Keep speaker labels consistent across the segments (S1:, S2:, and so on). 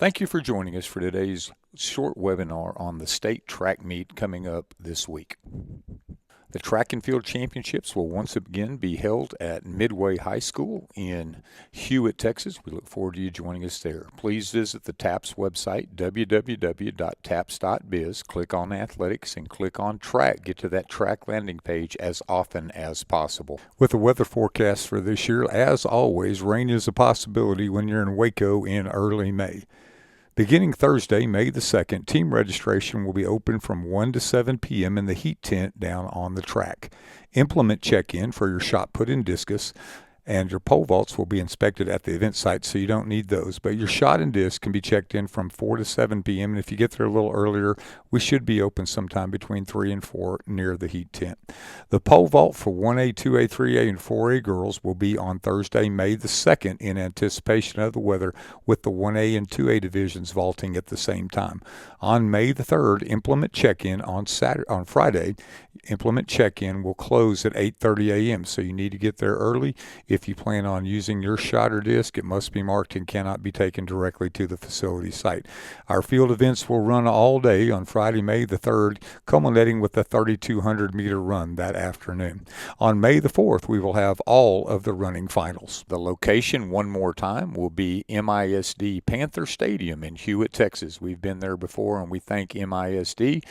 S1: Thank you for joining us for today's short webinar on the state track meet coming up this week. The track and field championships will once again be held at Midway High School in Hewitt, Texas. We look forward to you joining us there. Please visit the TAPPS website, www.tapps.biz. Click on athletics and click on track. Get to that track landing page as often as possible. With the weather forecast for this year, as always, rain is a possibility when you're in Waco in early May. Beginning Thursday, May the 2nd, team registration will be open from 1 to 7 p.m. in the heat tent down on the track. Implement check-in for your shot put and discus, and your pole vaults will be inspected at the event site, so you don't need those. But your shot and disc can be checked in from 4 to 7 p.m., and if you get there a little earlier, we should be open sometime between 3 and 4 near the heat tent. The pole vault for 1A, 2A, 3A, and 4A girls will be on Thursday, May the 2nd, in anticipation of the weather, with the 1A and 2A divisions vaulting at the same time. On May the 3rd, implement check-in on Friday. Implement check-in will close at 8:30 a.m., so you need to get there early. If you plan on using your shot or disc, it must be marked and cannot be taken directly to the facility site. Our field events will run all day on Friday, May the 3rd, culminating with the 3,200-meter run that afternoon. On May the 4th, we will have all of the running finals. The location, one more time, will be MISD Panther Stadium in Hewitt, Texas. We've been there before, and we thank MISD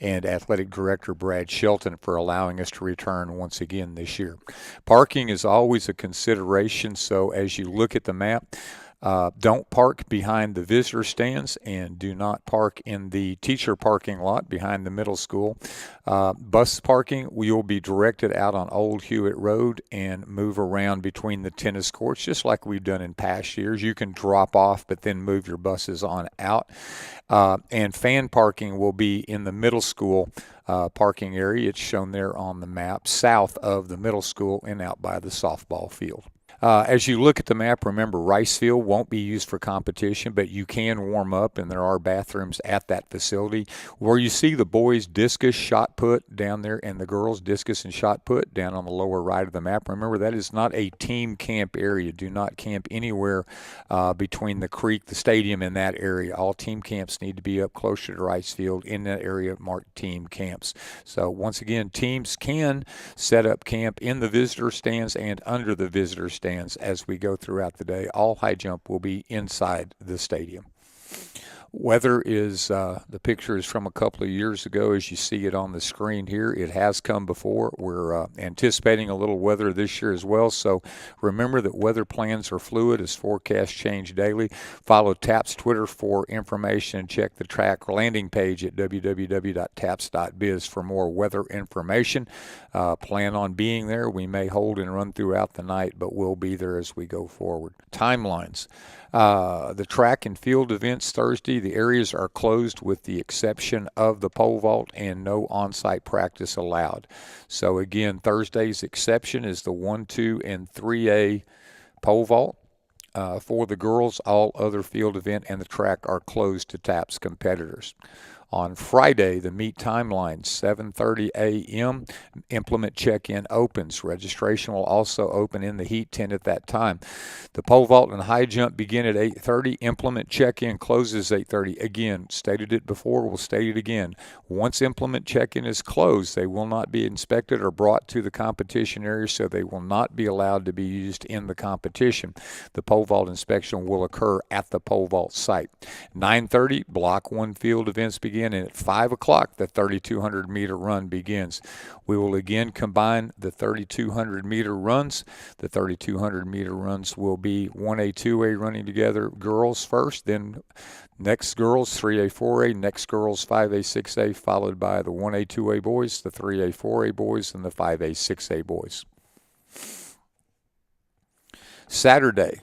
S1: and Athletic Director Brad Shelton for allowing us to return once again this year. Parking is always a consideration, so as you look at the map, don't park behind the visitor stands and do not park in the teacher parking lot behind the middle school. Bus parking, you'll be directed out on Old Hewitt Road and move around between the tennis courts, just like we've done in past years. You can drop off, but then move your buses on out. And fan parking will be in the middle school parking area. It's shown there on the map, south of the middle school and out by the softball field. As you look at the map, remember Rice Field won't be used for competition, but you can warm up, and there are bathrooms at that facility. Where you see the boys discus shot put down there and the girls discus and shot put down on the lower right of the map, remember that is not a team camp area. Do not camp anywhere between the creek, the stadium, and that area. All team camps need to be up closer to Rice Field in that area marked team camps. So once again, teams can set up camp in the visitor stands and under the visitor stands as we go throughout the day. All high jump will be inside the stadium. Weather is, the picture is from a couple of years ago as you see it on the screen here. It has come before. We're anticipating a little weather this year as well, so remember that weather plans are fluid as forecasts change daily. Follow TAPPS Twitter for information and check the track landing page at www.tapps.biz for more weather information. Plan on being there. We may hold and run throughout the night, but we'll be there as we go forward. Timelines. The track and field events Thursday, the areas are closed with the exception of the pole vault and no on-site practice allowed. So again, Thursday's exception is the 1, 2, and 3A pole vault. For the girls, all other field event and the track are closed to TAPPS competitors. On Friday, the meet timeline, 7:30 a.m., implement check-in opens. Registration will also open in the heat tent at that time. The pole vault and high jump begin at 8:30. Implement check-in closes 8:30. Again, stated it before, we'll state it again. Once implement check-in is closed, they will not be inspected or brought to the competition area, so they will not be allowed to be used in the competition. The pole vault inspection will occur at the pole vault site. 9:30, Block 1 field events begin. And at 5 o'clock, the 3,200-meter run begins. We will again combine the 3,200-meter runs. The 3,200-meter runs will be 1A, 2A running together, girls first, then next girls, 3A, 4A, next girls, 5A, 6A, followed by the 1A, 2A boys, the 3A, 4A boys, and the 5A, 6A boys. Saturday.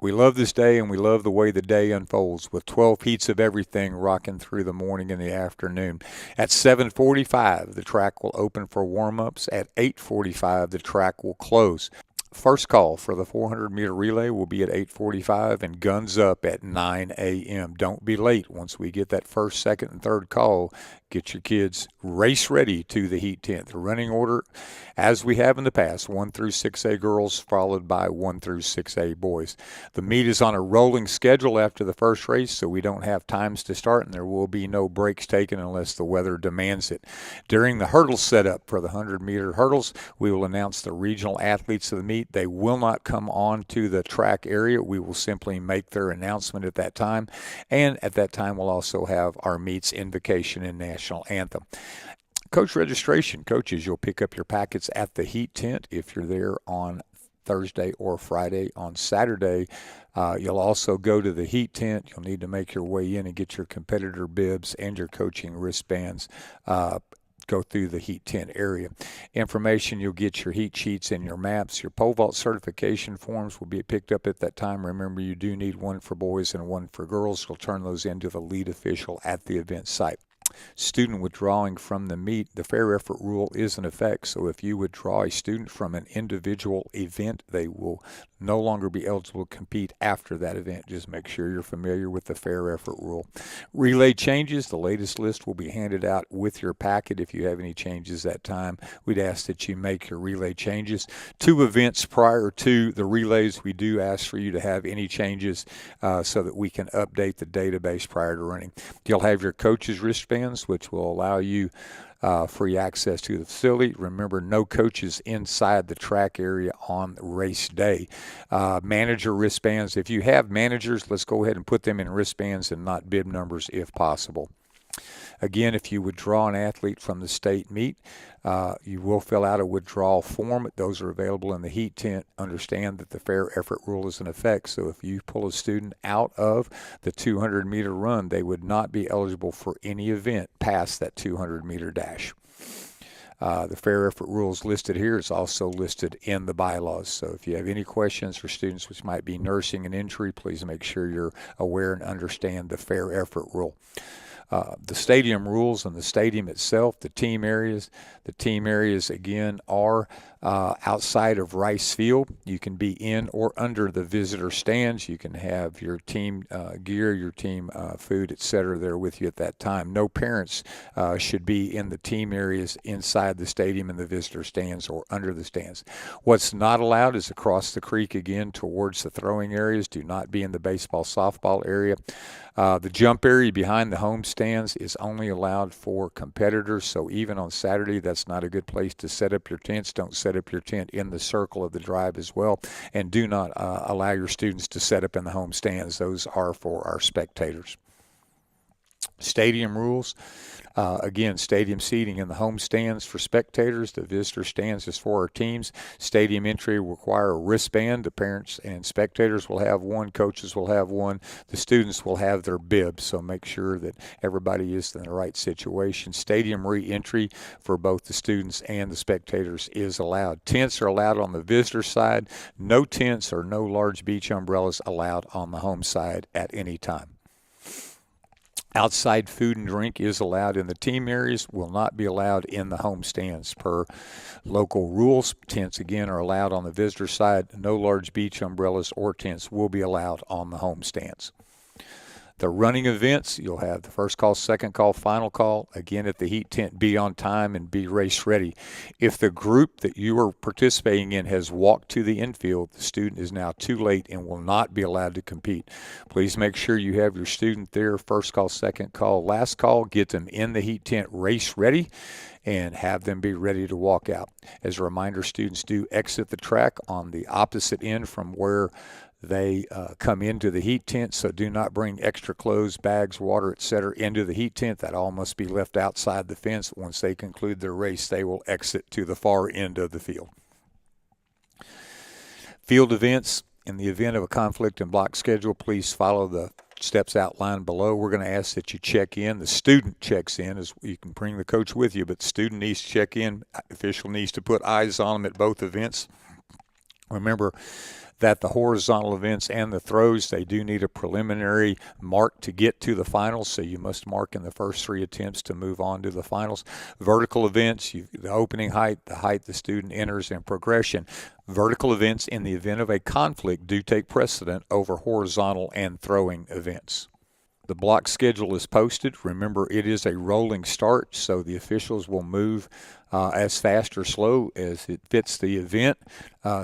S1: We love this day, and we love the way the day unfolds with 12 heats of everything rocking through the morning and the afternoon. At 7:45, the track will open for warm-ups. At 8:45, the track will close. First call for the 400-meter relay will be at 8:45 and guns up at 9 a.m. Don't be late. Once we get that first, second, and third call, get your kids race ready to the heat tent. The running order, as we have in the past, 1 through 6A girls followed by 1 through 6A boys. The meet is on a rolling schedule after the first race, so we don't have times to start, and there will be no breaks taken unless the weather demands it. During the hurdle setup for the 100-meter hurdles, we will announce the regional athletes of the meet. They will not come on to the track area. We will simply make their announcement at that time. And at that time, we'll also have our meets invocation and national anthem. Coach registration. Coaches, you'll pick up your packets at the heat tent if you're there on Thursday or Friday. On Saturday, you'll also go to the heat tent. You'll need to make your way in and get your competitor bibs and your coaching wristbands. Go through the heat tent area. Information, you'll get your heat sheets and your maps. Your pole vault certification forms will be picked up at that time. Remember, you do need one for boys and one for girls. You'll turn those into the lead official at the event site. Student withdrawing from the meet, the fair effort rule is in effect. So if you withdraw a student from an individual event, they will no longer be eligible to compete after that event. Just make sure you're familiar with the fair effort rule. Relay changes, the latest list will be handed out with your packet. If you have any changes that time, we'd ask that you make your relay changes. 2 events prior to the relays, we do ask for you to have any changes so that we can update the database prior to running. You'll have your coach's wristbands, which will allow you free access to the facility. Remember, no coaches inside the track area on race day. Manager wristbands. If you have managers, let's go ahead and put them in wristbands and not bib numbers if possible. Again, if you withdraw an athlete from the state meet, you will fill out a withdrawal form. Those are available in the heat tent. Understand that the fair effort rule is in effect. So if you pull a student out of the 200-meter run, they would not be eligible for any event past that 200-meter dash. The fair effort rules listed here is also listed in the bylaws. So if you have any questions for students which might be nursing an injury, please make sure you're aware and understand the fair effort rule. The stadium rules and the stadium itself, the team areas. The team areas, again, are outside of Rice Field. You can be in or under the visitor stands. You can have your team gear, your team food, etc. there with you at that time. No parents should be in the team areas inside the stadium in the visitor stands or under the stands. What's not allowed is across the creek again towards the throwing areas. Do not be in the baseball, softball area. The jump area behind the home stands is only allowed for competitors, so even on Saturday, that's not a good place to set up your tents. Don't set up your tent in the circle of the drive as well, and do not allow your students to set up in the home stands. Those are for our spectators. Stadium rules. Again, stadium seating in the home stands for spectators. The visitor stands is for our teams. Stadium entry will require a wristband. The parents and spectators will have one. Coaches will have one. The students will have their bibs. So make sure that everybody is in the right situation. Stadium re-entry for both the students and the spectators is allowed. Tents are allowed on the visitor side. No tents or no large beach umbrellas allowed on the home side at any time. Outside food and drink is allowed in the team areas, will not be allowed in the home stands per local rules. Tents, again, are allowed on the visitor side. No large beach umbrellas or tents will be allowed on the home stands. The running events, you'll have the first call, second call, final call. Again, at the heat tent, be on time and be race ready. If the group that you are participating in has walked to the infield, the student is now too late and will not be allowed to compete. Please make sure you have your student there, first call, second call, last call. Get them in the heat tent race ready and have them be ready to walk out. As a reminder, students do exit the track on the opposite end from where they come into the heat tent, so do not bring extra clothes, bags, water, etc. into the heat tent. That all must be left outside the fence. Once they conclude their race, they will exit to the far end of the field. Field events. In the event of a conflict and block schedule, please follow the steps outlined below. We're going to ask that you check in. The student checks in. As you can bring the coach with you, but the student needs to check in. Official needs to put eyes on them at both events. Remember, that the horizontal events and the throws, they do need a preliminary mark to get to the finals, so you must mark in the first 3 attempts to move on to the finals. Vertical events, the opening height, the height the student enters, and progression. Vertical events, in the event of a conflict, do take precedent over horizontal and throwing events. The block schedule is posted. Remember, it is a rolling start, so the officials will move as fast or slow as it fits the event.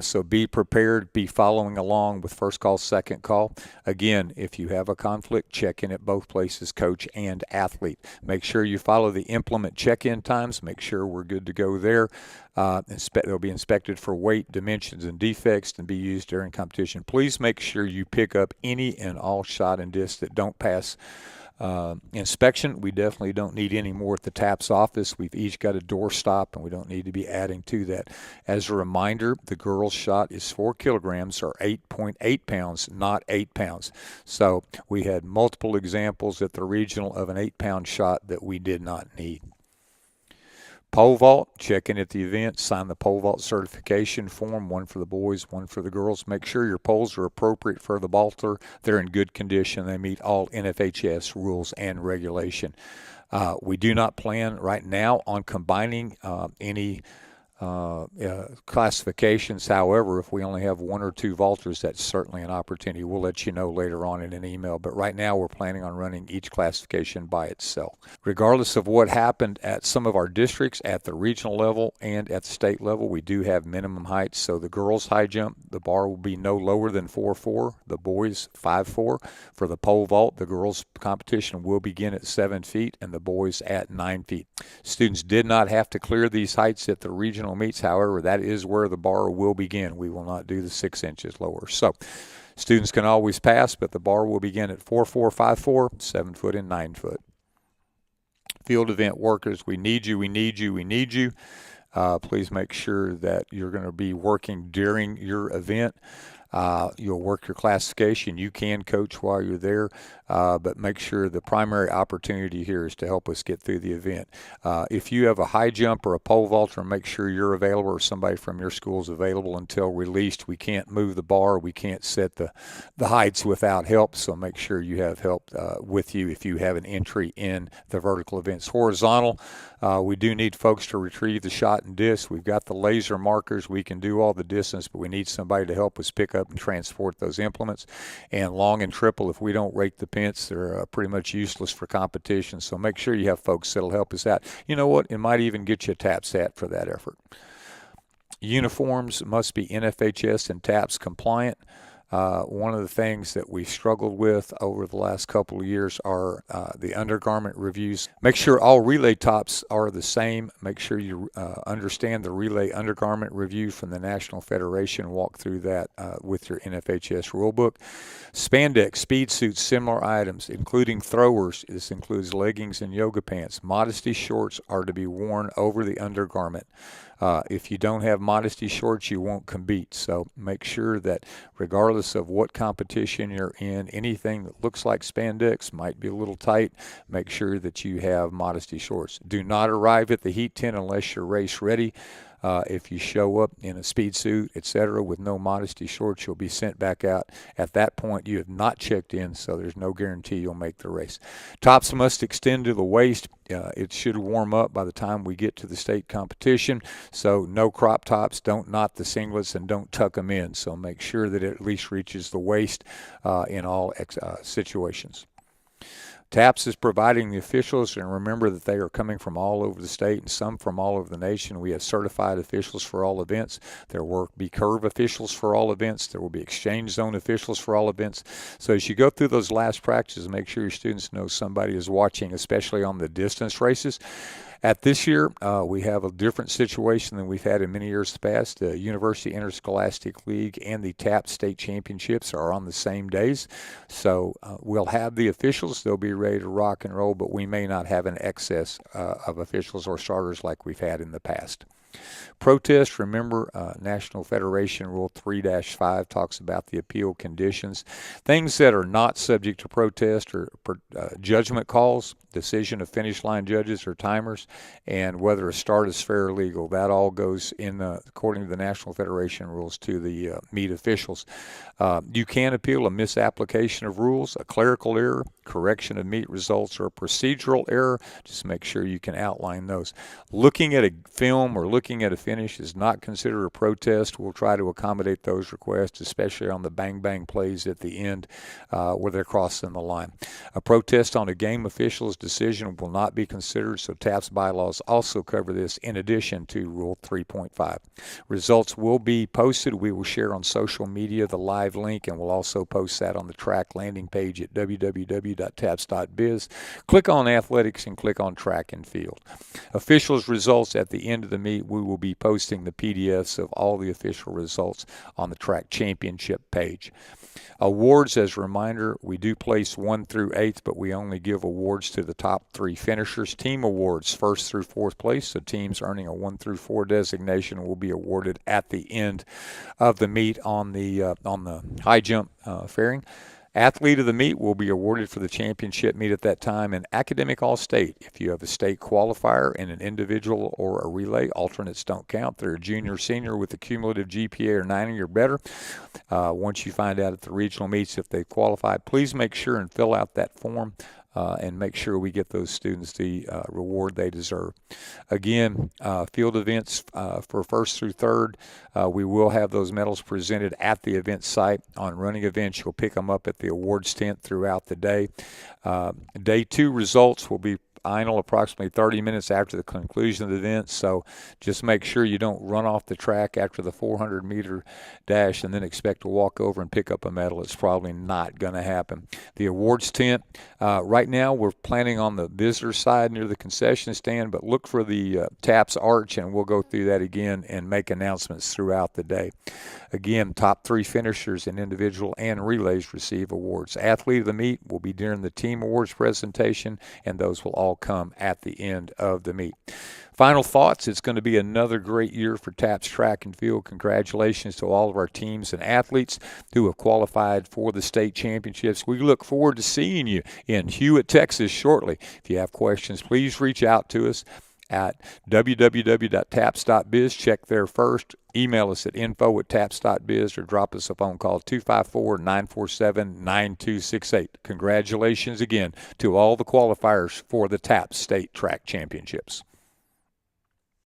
S1: So be prepared, be following along with first call, second call. Again, if you have a conflict, check in at both places, coach and athlete. Make sure you follow the implement check-in times. Make sure we're good to go there. They'll be inspected for weight, dimensions, and defects and be used during competition. Please make sure you pick up any and all shot and discs that don't pass inspection. We definitely don't need any more at the TAPPS office. We've each got a door stop, and we don't need to be adding to that. As a reminder, the girls' shot is 4 kilograms or 8.8 pounds, not 8 pounds. So we had multiple examples at the regional of an 8-pound shot that we did not need. Pole vault, check in at the event, sign the pole vault certification form, one for the boys, one for the girls. Make sure your poles are appropriate for the vaulter. They're in good condition. They meet all NFHS rules and regulation. We do not plan right now on combining any classifications. However, if we only have 1 or 2 vaulters, that's certainly an opportunity. We'll let you know later on in an email, but right now we're planning on running each classification by itself. Regardless of what happened at some of our districts at the regional level and at the state level, we do have minimum heights. So the girls' high jump, the bar will be no lower than 4'4", the boys 5'4". For the pole vault, the girls' competition will begin at 7 feet and the boys at 9 feet. Students did not have to clear these heights at the regional meets. However, that is where the bar will begin. We will not do the 6 inches lower. So students can always pass, but the bar will begin at 4'4", 5'4", 7 foot, and 9 foot. Field event workers, we need you, we need you, we need you. Please make sure that you're going to be working during your event. You'll work your classification. You can coach while you're there, but make sure the primary opportunity here is to help us get through the event. If you have a high jump or a pole vaulter, make sure you're available or somebody from your school is available until released. We can't move the bar. We can't set the heights without help, so make sure you have help with you if you have an entry in the vertical events. Horizontal, we do need folks to retrieve the shot and disc. We've got the laser markers. We can do all the distance, but we need somebody to help us pick up and transport those implements. And long and triple, if we don't rake the pins, they're pretty much useless for competition. So make sure you have folks that'll help us out. You know what? It might even get you a TAPPS hat for that effort. Uniforms must be NFHS and TAPPS compliant. One of the things that we've struggled with over the last couple of years are the undergarment reviews. Make sure all relay tops are the same. Make sure you understand the relay undergarment review from the National Federation. Walk through that with your NFHS rulebook. Spandex, speed suits, similar items, including throwers. This includes leggings and yoga pants. Modesty shorts are to be worn over the undergarment. If you don't have modesty shorts, you won't compete. So make sure that regardless of what competition you're in, anything that looks like spandex might be a little tight. Make sure that you have modesty shorts. Do not arrive at the heat tent unless you're race ready. If you show up in a speed suit, etc., with no modesty shorts, you'll be sent back out. At that point, you have not checked in, so there's no guarantee you'll make the race. Tops must extend to the waist. It should warm up by the time we get to the state competition. So no crop tops, don't knot the singlets, and don't tuck them in. So make sure that it at least reaches the waist in all situations. TAPPS is providing the officials, and remember that they are coming from all over the state and some from all over the nation. We have certified officials for all events. There will be curve officials for all events. There will be exchange zone officials for all events. So as you go through those last practices, make sure your students know somebody is watching, especially on the distance races. At this year, we have a different situation than we've had in many years past. The University Interscholastic League and the TAPPS State Championships are on the same days. So we'll have the officials. They'll be ready to rock and roll, but we may not have an excess of officials or starters like we've had in the past. Protest, remember, National Federation Rule 3-5 talks about the appeal conditions. Things that are not subject to protest are judgment calls, decision of finish line judges or timers, and whether a start is fair or legal. That all goes in, according to the National Federation rules, to the meet officials. You can appeal a misapplication of rules, a clerical error, correction of meet results, or a procedural error. Just make sure you can outline those. Looking at a film or looking at a finish is not considered a protest. We'll try to accommodate those requests, especially on the bang-bang plays at the end where they're crossing the line. A protest on a game official's decision will not be considered, so TAPPS bylaws also cover this in addition to Rule 3.5. Results will be posted. We will share on social media the live link, and we'll also post that on the track landing page at www.tapps.biz. Click on athletics and click on track and field. Officials' results at the end of the meet, we will be posting the PDFs of all the official results on the track championship page. Awards, as a reminder, we do place 1 through 8th, but we only give awards to the top 3 finishers. Team awards, 1st through 4th place, so teams earning a 1 through 4 designation will be awarded at the end of the meet on the high jump fairing. Athlete of the meet will be awarded for the championship meet at that time, and academic all-state. If you have a state qualifier in an individual or a relay, alternates don't count. They're a junior or senior with a cumulative GPA or 90 or better. Once you find out at the regional meets if they qualify, please make sure and fill out that form and make sure we get those students the reward they deserve. Again, field events for 1st through 3rd, we will have those medals presented at the event site. On running events, you'll pick them up at the awards tent throughout the day. Day 2 results will be final approximately 30 minutes after the conclusion of the event, so just make sure you don't run off the track after the 400-meter dash and then expect to walk over and pick up a medal. It's probably not going to happen. The awards tent, right now we're planning on the visitor side near the concession stand, but look for the TAPPS arch, and we'll go through that again and make announcements throughout the day. Again, top 3 finishers in individual and relays receive awards. Athlete of the meet will be during the team awards presentation, and those will all come at the end of the meet. Final thoughts, it's going to be another great year for TAPPS Track and Field. Congratulations to all of our teams and athletes who have qualified for the state championships. We look forward to seeing you in Hewitt, Texas shortly. If you have questions, please reach out to us at www.tapps.biz. Check there first. Email us at info@tapps.biz or drop us a phone call 254-947-9268. Congratulations again to all the qualifiers for the TAPPS State Track Championships.